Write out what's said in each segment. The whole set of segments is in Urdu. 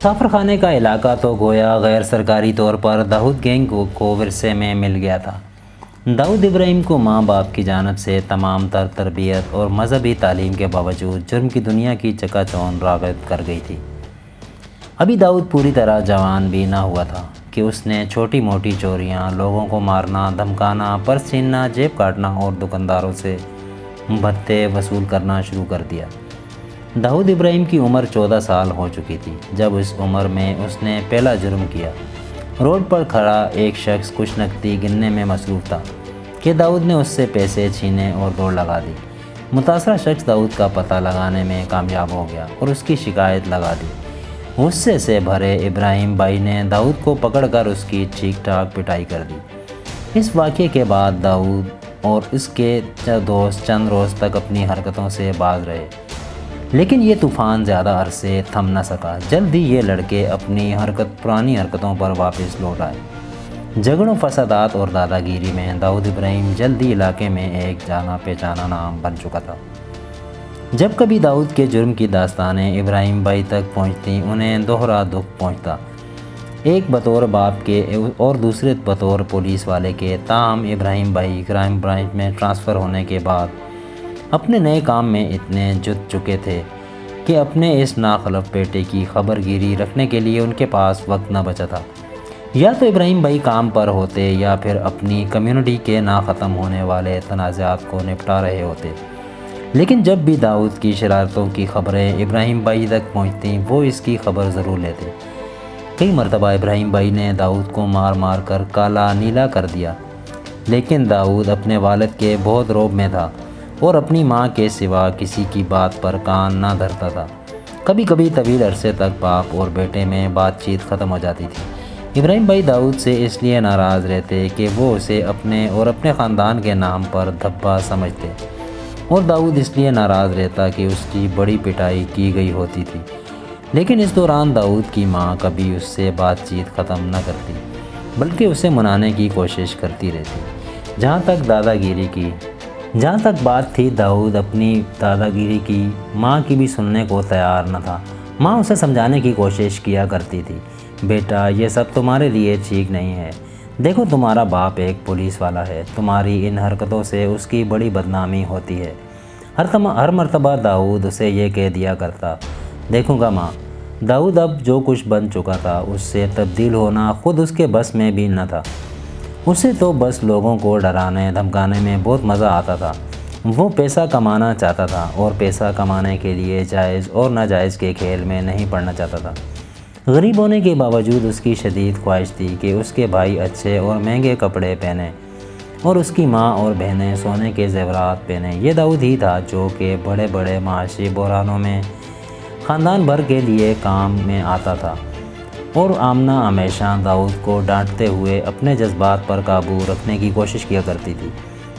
مسافر خانے کا علاقہ تو گویا غیر سرکاری طور پر داؤد گینگ کو ورثے میں مل گیا تھا۔ داؤد ابراہیم کو ماں باپ کی جانب سے تمام تر تربیت اور مذہبی تعلیم کے باوجود جرم کی دنیا کی چکا چوند راغب کر گئی تھی۔ ابھی داؤد پوری طرح جوان بھی نہ ہوا تھا کہ اس نے چھوٹی موٹی چوریاں، لوگوں کو مارنا، دھمکانا، پرس چھیننا، جیب کاٹنا اور دکانداروں سے بھتے وصول کرنا شروع کر دیا۔ داؤد ابراہیم کی عمر 14 سال ہو چکی تھی جب اس عمر میں اس نے پہلا جرم کیا۔ روڈ پر کھڑا ایک شخص کچھ نقدی گننے میں مصروف تھا کہ داؤد نے اس سے پیسے چھینے اور دوڑ لگا دی۔ متاثرہ شخص داؤد کا پتہ لگانے میں کامیاب ہو گیا اور اس کی شکایت لگا دی۔ غصے سے بھرے ابراہیم بھائی نے داؤد کو پکڑ کر اس کی ٹھیک ٹھاک پٹائی کر دی۔ اس واقعے کے بعد داؤد اور اس کے دوست چند روز تک اپنی حرکتوں سے باز رہے، لیکن یہ طوفان زیادہ عرصے تھم نہ سکا۔ جلد ہی یہ لڑکے اپنی پرانی حرکتوں پر واپس لوٹ آئے۔ جھگڑوں، فسادات اور دادا گیری میں داؤد ابراہیم جلد ہی علاقے میں ایک جانا پہچانا نام بن چکا تھا۔ جب کبھی داؤد کے جرم کی داستانیں ابراہیم بھائی تک پہنچتی، انہیں دوہرا دکھ پہنچتا، ایک بطور باپ کے اور دوسرے بطور پولیس والے کے۔ تاہم ابراہیم بھائی کرائم برانچ میں ٹرانسفر ہونے کے بعد اپنے نئے کام میں اتنے جت چکے تھے کہ اپنے اس ناخلف بیٹے کی خبر گیری رکھنے کے لیے ان کے پاس وقت نہ بچا تھا۔ یا تو ابراہیم بھائی کام پر ہوتے یا پھر اپنی کمیونٹی کے نہ ختم ہونے والے تنازعات کو نپٹا رہے ہوتے، لیکن جب بھی داؤد کی شرارتوں کی خبریں ابراہیم بھائی تک پہنچتیں وہ اس کی خبر ضرور لیتے۔ کئی مرتبہ ابراہیم بھائی نے داؤد کو مار مار کر کالا نیلا کر دیا، لیکن داؤد اپنے والد کے بہت روب میں تھا اور اپنی ماں کے سوا کسی کی بات پر کان نہ دھرتا تھا۔ کبھی کبھی طویل عرصے تک باپ اور بیٹے میں بات چیت ختم ہو جاتی تھی۔ ابراہیم بھائی داؤد سے اس لیے ناراض رہتے کہ وہ اسے اپنے اور اپنے خاندان کے نام پر دھبا سمجھتے، اور داؤد اس لیے ناراض رہتا کہ اس کی بڑی پٹائی کی گئی ہوتی تھی۔ لیکن اس دوران داؤد کی ماں کبھی اس سے بات چیت ختم نہ کرتی بلکہ اسے منانے کی کوشش کرتی رہتی۔ جہاں تک بات تھی داؤد اپنی دادا گیری کی، ماں کی بھی سننے کو تیار نہ تھا۔ ماں اسے سمجھانے کی کوشش کیا کرتی تھی، بیٹا یہ سب تمہارے لیے ٹھیک نہیں ہے، دیکھو تمہارا باپ ایک پولیس والا ہے، تمہاری ان حرکتوں سے اس کی بڑی بدنامی ہوتی ہے۔ ہر مرتبہ داؤد اسے یہ کہہ دیا کرتا، دیکھوں گا ماں۔ داؤد اب جو کچھ بن چکا تھا اس سے تبدیل ہونا خود اس کے بس میں بھی نہ تھا۔ اسے تو بس لوگوں کو ڈرانے دھمکانے میں بہت مزہ آتا تھا۔ وہ پیسہ کمانا چاہتا تھا اور پیسہ کمانے کے لیے جائز اور ناجائز کے کھیل میں نہیں پڑنا چاہتا تھا۔ غریب ہونے کے باوجود اس کی شدید خواہش تھی کہ اس کے بھائی اچھے اور مہنگے کپڑے پہنیں اور اس کی ماں اور بہنیں سونے کے زیورات پہنیں۔ یہ داؤد ہی تھا جو کہ بڑے بڑے معاشی بحرانوں میں خاندان بھر کے لیے کام میں آتا تھا، اور آمنہ ہمیشہ داؤد کو ڈانٹتے ہوئے اپنے جذبات پر قابو رکھنے کی کوشش کیا کرتی تھی،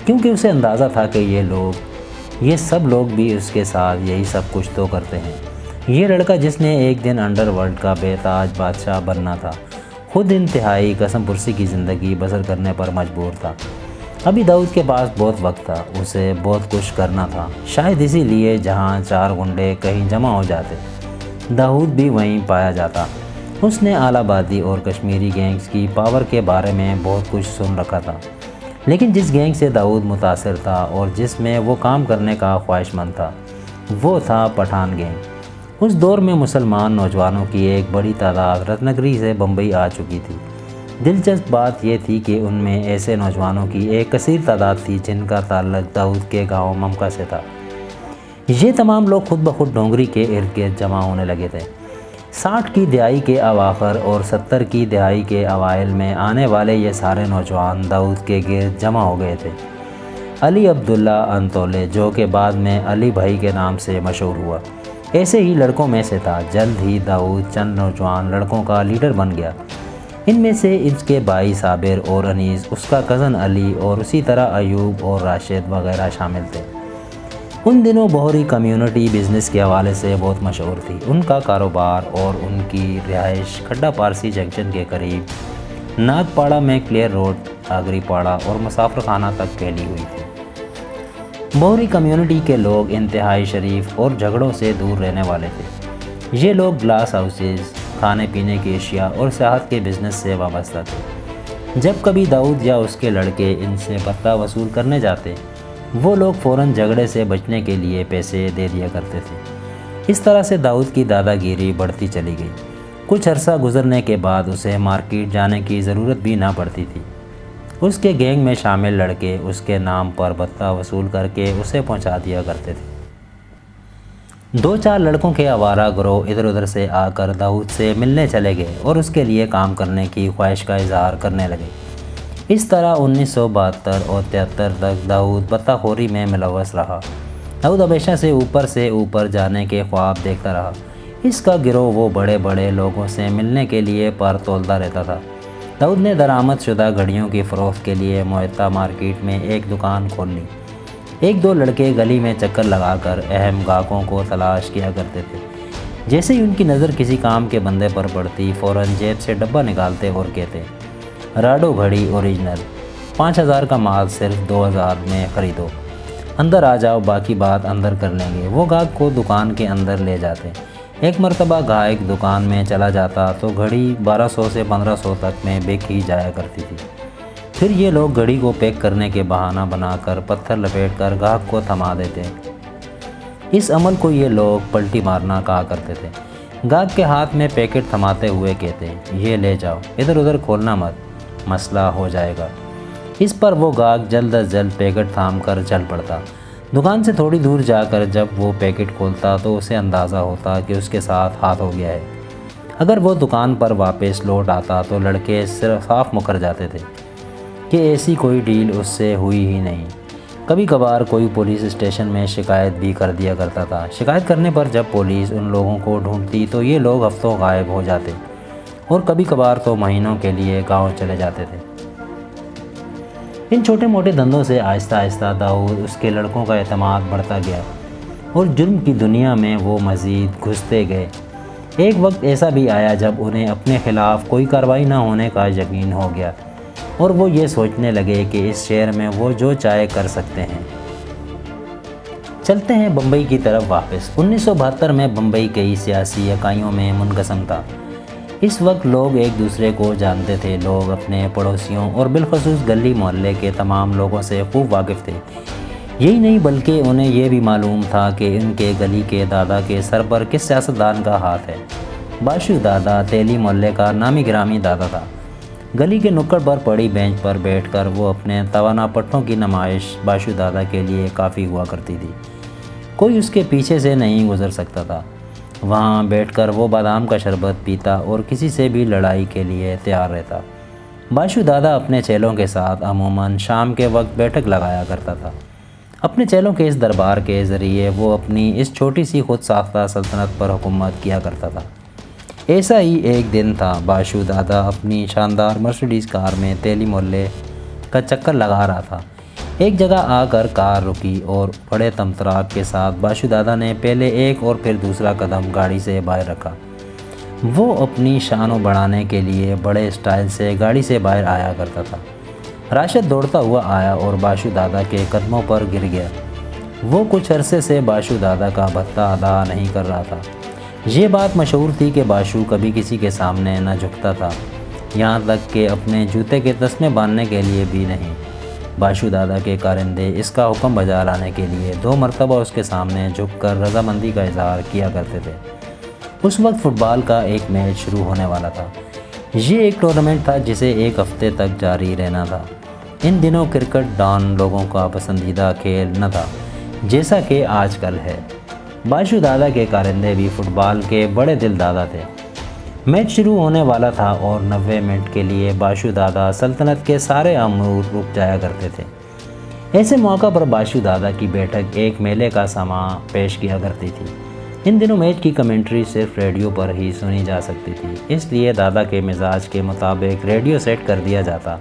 کیونکہ اسے اندازہ تھا کہ یہ سب لوگ بھی اس کے ساتھ یہی سب کچھ تو کرتے ہیں۔ یہ لڑکا جس نے ایک دن انڈر ورلڈ کا بے تاج بادشاہ بننا تھا، خود انتہائی قسم پرسی کی زندگی بسر کرنے پر مجبور تھا۔ ابھی داؤد کے پاس بہت وقت تھا، اسے بہت کچھ کرنا تھا۔ شاید اسی لیے جہاں 4 گنڈے کہیں جمع ہو جاتے داؤد بھی وہیں پایا جاتا۔ اس نے اعلیٰ آبادی اور کشمیری گینگز کی پاور کے بارے میں بہت کچھ سن رکھا تھا، لیکن جس گینگ سے داؤد متاثر تھا اور جس میں وہ کام کرنے کا خواہش مند تھا وہ تھا پٹھان گینگ۔ اس دور میں مسلمان نوجوانوں کی ایک بڑی تعداد رتنگری سے بمبئی آ چکی تھی۔ دلچسپ بات یہ تھی کہ ان میں ایسے نوجوانوں کی ایک کثیر تعداد تھی جن کا تعلق داؤد کے گاؤں ممکا سے تھا۔ یہ تمام لوگ خود بخود ڈونگری کے ارد گرد جمع ہونے لگے تھے۔ 60 کی دہائی کے اواخر اور 70 کی دہائی کے اوائل میں آنے والے یہ سارے نوجوان داؤد کے گرد جمع ہو گئے تھے۔ علی عبداللہ انطولے، جو کہ بعد میں علی بھائی کے نام سے مشہور ہوا، ایسے ہی لڑکوں میں سے تھا۔ جلد ہی داؤد چند نوجوان لڑکوں کا لیڈر بن گیا۔ ان میں سے اس کے بھائی صابر اور انیس، اس کا کزن علی اور اسی طرح ایوب اور راشد وغیرہ شامل تھے۔ ان دنوں بہری کمیونٹی بزنس کے حوالے سے بہت مشہور تھی۔ ان کا کاروبار اور ان کی رہائش کھڈا پارسی جنکشن کے قریب ناگ پاڑا میں کلیئر روڈ، آگری پاڑا اور مسافر خانہ تک پھیلی ہوئی تھی۔ بہری کمیونٹی کے لوگ انتہائی شریف اور جھگڑوں سے دور رہنے والے تھے۔ یہ لوگ گلاس ہاؤسز، کھانے پینے کی اشیاء اور سیاحت کے بزنس سے وابستہ تھے۔ جب کبھی داؤد یا اس کے لڑکے ان سے بھتہ وصول کرنے جاتے، وہ لوگ فوراً جھگڑے سے بچنے کے لیے پیسے دے دیا کرتے تھے۔ اس طرح سے داؤد کی دادا گیری بڑھتی چلی گئی۔ کچھ عرصہ گزرنے کے بعد اسے مارکیٹ جانے کی ضرورت بھی نہ پڑتی تھی۔ اس کے گینگ میں شامل لڑکے اس کے نام پر بھتہ وصول کر کے اسے پہنچا دیا کرتے تھے۔ 2-4 لڑکوں کے آوارہ گروہ ادھر ادھر سے آ کر داؤد سے ملنے چلے گئے اور اس کے لیے کام کرنے کی خواہش کا اظہار کرنے لگے۔ اس طرح 1972 اور 73 تک داؤد بھتہ خوری میں ملوث رہا۔ داؤد ہمیشہ سے اوپر جانے کے خواب دیکھتا رہا۔ اس کا گروہ وہ بڑے بڑے لوگوں سے ملنے کے لیے پر تولتا رہتا تھا۔ داؤد نے درآمد شدہ گھڑیوں کی فروخت کے لیے معطا مارکیٹ میں ایک دکان کھول لی۔ 1-2 لڑکے گلی میں چکر لگا کر اہم گاہکوں کو تلاش کیا کرتے تھے۔ جیسے ہی ان کی نظر کسی کام کے بندے پر پڑتی، فوراً جیب سے ڈبہ نکالتے اور کہتے، راڈو گھڑی اوریجنل، 5000 کا مال صرف 2000 میں خریدو، اندر آ جاؤ، باقی بات اندر کر لیں گے۔ وہ گاہک کو دکان کے اندر لے جاتے۔ ایک مرتبہ گاہک دکان میں چلا جاتا تو گھڑی 1200 سے 1500 تک میں بک ہی جایا کرتی تھی۔ پھر یہ لوگ گھڑی کو پیک کرنے کے بہانہ بنا کر پتھر لپیٹ کر گاہک کو تھما دیتے۔ اس عمل کو یہ لوگ پلٹی مارنا کہا کرتے تھے۔ گاہک کے ہاتھ میں پیکٹ تھماتے ہوئے کہتے، یہ لے جاؤ، ادھر ادھر کھولنا مت، مسئلہ ہو جائے گا۔ اس پر وہ گاہک جلد از جلد پیکٹ تھام کر چل پڑتا۔ دکان سے تھوڑی دور جا کر جب وہ پیکٹ کھولتا تو اسے اندازہ ہوتا کہ اس کے ساتھ ہاتھ ہو گیا ہے۔ اگر وہ دکان پر واپس لوٹ آتا تو لڑکے صاف مکر جاتے تھے کہ ایسی کوئی ڈیل اس سے ہوئی ہی نہیں۔ کبھی کبھار کوئی پولیس اسٹیشن میں شکایت بھی کر دیا کرتا تھا۔ شکایت کرنے پر جب پولیس ان لوگوں کو ڈھونڈتی تو یہ لوگ ہفتوں غائب ہو جاتے اور کبھی کبھار تو مہینوں کے لیے گاؤں چلے جاتے تھے۔ ان چھوٹے موٹے دھندوں سے آہستہ آہستہ داؤد اس کے لڑکوں کا اعتماد بڑھتا گیا اور جرم کی دنیا میں وہ مزید گھستے گئے۔ ایک وقت ایسا بھی آیا جب انہیں اپنے خلاف کوئی کارروائی نہ ہونے کا یقین ہو گیا اور وہ یہ سوچنے لگے کہ اس شہر میں وہ جو چاہے کر سکتے ہیں۔ چلتے ہیں بمبئی کی طرف واپس۔ 1972 میں بمبئی کئی سیاسی اکائیوں میں منقسم تھا۔ اس وقت لوگ ایک دوسرے کو جانتے تھے۔ لوگ اپنے پڑوسیوں اور بالخصوص گلی محلے کے تمام لوگوں سے خوب واقف تھے۔ یہی نہیں بلکہ انہیں یہ بھی معلوم تھا کہ ان کے گلی کے دادا کے سر پر کس سیاستدان کا ہاتھ ہے۔ باشو دادا تیلی محلے کا نامی گرامی دادا تھا۔ گلی کے نکڑ پر پڑی بینچ پر بیٹھ کر وہ اپنے توانا پٹھوں کی نمائش باشو دادا کے لیے کافی ہوا کرتی تھی۔ کوئی اس کے پیچھے سے نہیں گزر سکتا تھا۔ وہاں بیٹھ کر وہ بادام کا شربت پیتا اور کسی سے بھی لڑائی کے لیے تیار رہتا۔ باشو دادا اپنے چیلوں کے ساتھ عموماً شام کے وقت بیٹھک لگایا کرتا تھا۔ اپنے چیلوں کے اس دربار کے ذریعے وہ اپنی اس چھوٹی سی خود ساختہ سلطنت پر حکومت کیا کرتا تھا۔ ایسا ہی ایک دن تھا۔ باشو دادا اپنی شاندار مرسیڈیز کار میں تیلی محلے کا چکر لگا رہا تھا۔ ایک جگہ آ کر کار رکی اور بڑے تمطراق کے ساتھ باشو دادا نے پہلے ایک اور پھر دوسرا قدم گاڑی سے باہر رکھا۔ وہ اپنی شان و بڑھانے کے لیے بڑے اسٹائل سے گاڑی سے باہر آیا کرتا تھا۔ راشد دوڑتا ہوا آیا اور باشو دادا کے قدموں پر گر گیا۔ وہ کچھ عرصے سے باشو دادا کا بھتہ ادا نہیں کر رہا تھا۔ یہ بات مشہور تھی کہ باشو کبھی کسی کے سامنے نہ جھکتا تھا، یہاں تک کہ اپنے جوتے کے تسمے باندھنے کے لیے بھی نہیں۔ باشو دادا کے کارندے اس کا حکم بجا لانے کے لیے 2 مرتبہ اس کے سامنے جھک کر رضامندی کا اظہار کیا کرتے تھے۔ اس وقت فٹ بال کا ایک میچ شروع ہونے والا تھا۔ یہ ایک ٹورنامنٹ تھا جسے 1 ہفتے تک جاری رہنا تھا۔ ان دنوں کرکٹ ڈان لوگوں کا پسندیدہ کھیل نہ تھا جیسا کہ آج کل ہے۔ باشو دادا کے کارندے بھی فٹ بال کے بڑے دل دادا تھے۔ میچ شروع ہونے والا تھا اور 90 منٹ کے لیے باشو دادا سلطنت کے سارے امور رک جایا کرتے تھے۔ ایسے موقع پر باشو دادا کی بیٹھک ایک میلے کا سماں پیش کیا کرتی تھی۔ ان دنوں میچ کی کمنٹری صرف ریڈیو پر ہی سنی جا سکتی تھی، اس لیے دادا کے مزاج کے مطابق ریڈیو سیٹ کر دیا جاتا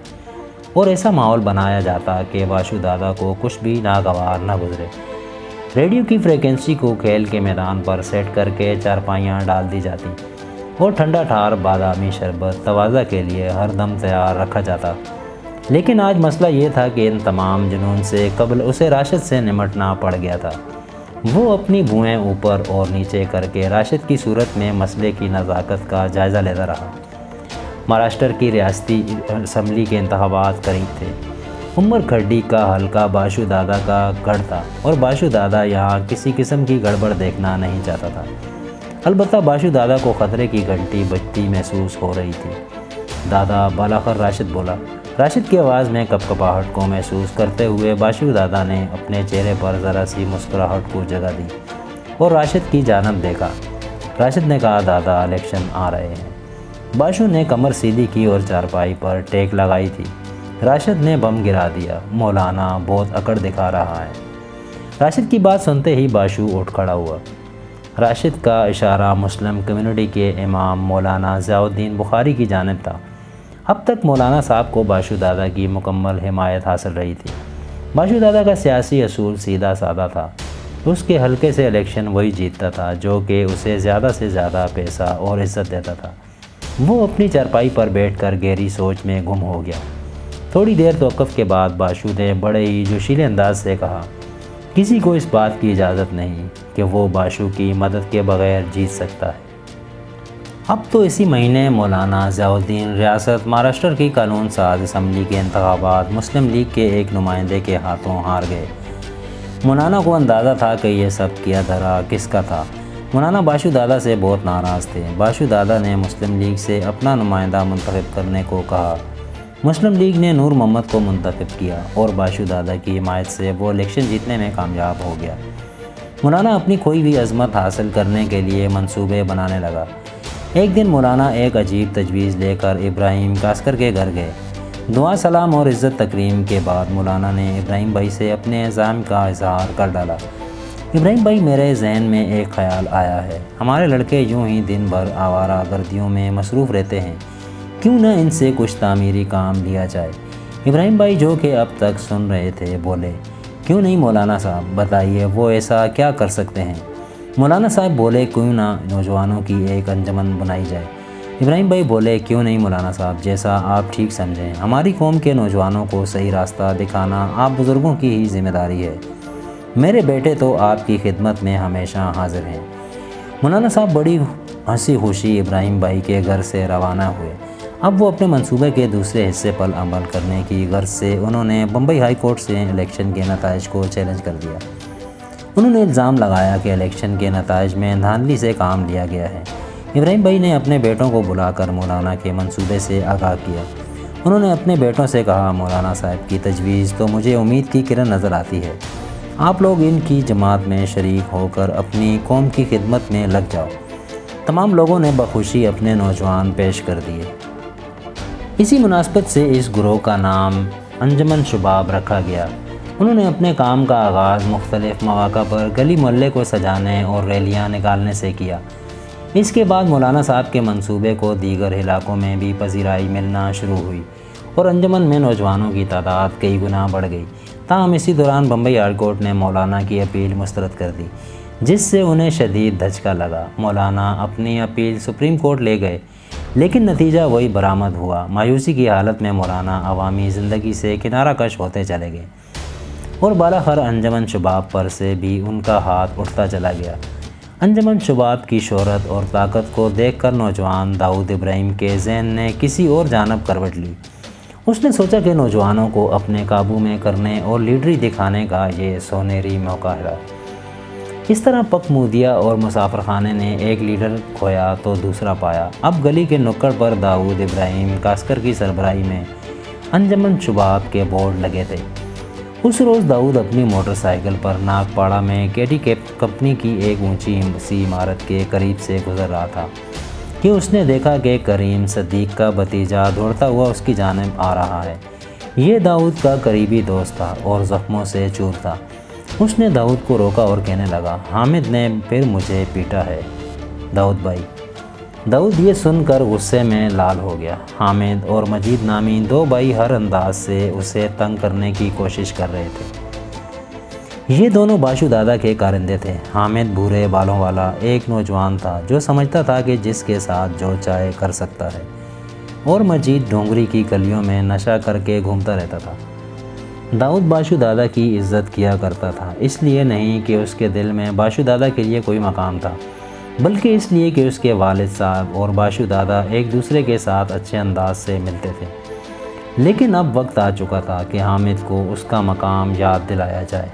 اور ایسا ماحول بنایا جاتا کہ باشو دادا کو کچھ بھی ناگوار نہ گزرے۔ ریڈیو کی فریکوینسی کو کھیل کے میدان پر سیٹ کر کے چارپائیاں ڈال دی جاتی اور ٹھنڈا ٹھار بادامی شربت توازہ کے لیے ہر دم تیار رکھا جاتا۔ لیکن آج مسئلہ یہ تھا کہ ان تمام جنون سے قبل اسے راشد سے نمٹنا پڑ گیا تھا۔ وہ اپنی بوئیں اوپر اور نیچے کر کے راشد کی صورت میں مسئلے کی نزاکت کا جائزہ لیتا رہا۔ مہاراشٹر کی ریاستی اسمبلی کے انتخابات قریب تھے۔ عمر کھڈی کا حلقہ باشو دادا کا گڑھ تھا اور باشو دادا یہاں کسی قسم کی گڑبڑ دیکھنا نہیں چاہتا تھا۔ البتہ باشو دادا کو خطرے کی گھنٹی بجتی محسوس ہو رہی تھی۔ دادا بالاخر راشد بولا۔ راشد کی آواز میں کپکپاہٹ کو محسوس کرتے ہوئے باشو دادا نے اپنے چہرے پر ذرا سی مسکراہٹ کو جگہ دی اور راشد کی جانب دیکھا۔ راشد نے کہا، دادا الیکشن آ رہے ہیں۔ باشو نے کمر سیدھی کی اور چارپائی پر ٹیک لگائی تھی۔ راشد نے بم گرا دیا، مولانا بہت اکڑ دکھا رہا ہے۔ راشد کی بات سنتے ہی باشو اٹھ کھڑا ہوا۔ راشد کا اشارہ مسلم کمیونٹی کے امام مولانا ضیاء الدین بخاری کی جانب تھا۔ اب تک مولانا صاحب کو باشو دادا کی مکمل حمایت حاصل رہی تھی۔ باشو دادا کا سیاسی اصول سیدھا سادہ تھا۔ اس کے حلقے سے الیکشن وہی جیتتا تھا جو کہ اسے زیادہ سے زیادہ پیسہ اور عزت دیتا تھا۔ وہ اپنی چارپائی پر بیٹھ کر گہری سوچ میں گم ہو گیا۔ تھوڑی دیر توقف کے بعد باشو نے بڑے ہی جوشیلے انداز سے کہا، کسی کو اس بات کی اجازت نہیں کہ وہ باشو کی مدد کے بغیر جیت سکتا ہے۔ اب تو اسی مہینے مولانا ضیاء الدین ریاست مہاراشٹر کی قانون ساز اسمبلی کے انتخابات مسلم لیگ کے ایک نمائندے کے ہاتھوں ہار گئے۔ مولانا کو اندازہ تھا کہ یہ سب کیا دھرا کس کا تھا۔ مولانا باشو دادا سے بہت ناراض تھے۔ باشو دادا نے مسلم لیگ سے اپنا نمائندہ منتخب کرنے کو کہا۔ مسلم لیگ نے نور محمد کو منتخب کیا اور باشو دادا کی حمایت سے وہ الیکشن جیتنے میں کامیاب ہو گیا۔ مولانا اپنی کھوئی ہوئی عظمت حاصل کرنے کے لیے منصوبے بنانے لگا۔ ایک دن مولانا ایک عجیب تجویز لے کر ابراہیم کاسکر کے گھر گئے۔ دعا سلام اور عزت تکریم کے بعد مولانا نے ابراہیم بھائی سے اپنے عزائم کا اظہار کر ڈالا۔ ابراہیم بھائی، میرے ذہن میں ایک خیال آیا ہے۔ ہمارے لڑکے یوں ہی دن بھر آوارہ گردیوں میں مصروف رہتے ہیں، کیوں نہ ان سے کچھ تعمیری کام لیا جائے؟ ابراہیم بھائی جو کہ اب تک سن رہے تھے بولے، کیوں نہیں مولانا صاحب، بتائیے وہ ایسا کیا کر سکتے ہیں؟ مولانا صاحب بولے، کیوں نہ نوجوانوں کی ایک انجمن بنائی جائے؟ ابراہیم بھائی بولے، کیوں نہیں مولانا صاحب، جیسا آپ ٹھیک سمجھیں۔ ہماری قوم کے نوجوانوں کو صحیح راستہ دکھانا آپ بزرگوں کی ہی ذمہ داری ہے۔ میرے بیٹے تو آپ کی خدمت میں ہمیشہ حاضر ہیں۔ مولانا صاحب بڑی ہنسی خوشی ابراہیم بھائی کے گھر سے روانہ ہوئے۔ اب وہ اپنے منصوبے کے دوسرے حصے پر عمل کرنے کی غرض سے انہوں نے بمبئی ہائی کورٹ سے الیکشن کے نتائج کو چیلنج کر دیا۔ انہوں نے الزام لگایا کہ الیکشن کے نتائج میں دھاندلی سے کام لیا گیا ہے۔ ابراہیم بھائی نے اپنے بیٹوں کو بلا کر مولانا کے منصوبے سے آگاہ کیا۔ انہوں نے اپنے بیٹوں سے کہا، مولانا صاحب کی تجویز تو مجھے امید کی کرن نظر آتی ہے۔ آپ لوگ ان کی جماعت میں شریک ہو کر اپنی قوم کی خدمت میں لگ جاؤ۔ تمام لوگوں نے بخوشی اپنے نوجوان پیش کر دیے۔ اسی مناسبت سے اس گروہ کا نام انجمن شباب رکھا گیا۔ انہوں نے اپنے کام کا آغاز مختلف مواقع پر گلی محلے کو سجانے اور ریلیاں نکالنے سے کیا۔ اس کے بعد مولانا صاحب کے منصوبے کو دیگر علاقوں میں بھی پذیرائی ملنا شروع ہوئی اور انجمن میں نوجوانوں کی تعداد کئی گنا بڑھ گئی۔ تاہم اسی دوران بمبئی ہائی کورٹ نے مولانا کی اپیل مسترد کر دی، جس سے انہیں شدید دھچکا لگا۔ مولانا اپنی اپیل سپریم کورٹ لے گئے، لیکن نتیجہ وہی برآمد ہوا۔ مایوسی کی حالت میں مولانا عوامی زندگی سے کنارہ کش ہوتے چلے گئے اور بالاخر انجمن شباب پر سے بھی ان کا ہاتھ اٹھتا چلا گیا۔ انجمن شباب کی شہرت اور طاقت کو دیکھ کر نوجوان داؤد ابراہیم کے ذہن نے کسی اور جانب کروٹ لی۔ اس نے سوچا کہ نوجوانوں کو اپنے قابو میں کرنے اور لیڈری دکھانے کا یہ سنہری موقع ہے۔ اس طرح پکمودیا اور مسافر خانے نے ایک لیڈر کھویا تو دوسرا پایا۔ اب گلی کے نکڑ پر داؤد ابراہیم کاسکر کی سربراہی میں انجمن شباب کے بورڈ لگے تھے۔ اس روز داؤد اپنی موٹر سائیکل پر ناگپاڑا میں کیٹی کمپنی کی ایک اونچی سی عمارت کے قریب سے گزر رہا تھا کہ اس نے دیکھا کہ کریم صدیق کا بھتیجا دوڑتا ہوا اس کی جانب آ رہا ہے۔ یہ داؤد کا قریبی دوست تھا اور زخموں سے چور تھا۔ اس نے داؤد کو روکا اور کہنے لگا، حامد نے پھر مجھے پیٹا ہے داؤد بھائی۔ داؤد یہ سن کر غصے میں لال ہو گیا۔ حامد اور مجید نامی دو بھائی ہر انداز سے اسے تنگ کرنے کی کوشش کر رہے تھے۔ یہ دونوں باشو دادا کے کارندے تھے۔ حامد بھورے بالوں والا ایک نوجوان تھا جو سمجھتا تھا کہ جس کے ساتھ جو چاہے کر سکتا ہے، اور مجید ڈونگری کی گلیوں میں نشہ کر کے گھومتا رہتا تھا۔ داؤد باشو دادا کی عزت کیا کرتا تھا، اس لیے نہیں کہ اس کے دل میں باشو دادا کے لیے کوئی مقام تھا، بلکہ اس لیے کہ اس کے والد صاحب اور باشو دادا ایک دوسرے کے ساتھ اچھے انداز سے ملتے تھے۔ لیکن اب وقت آ چکا تھا کہ حامد کو اس کا مقام یاد دلایا جائے۔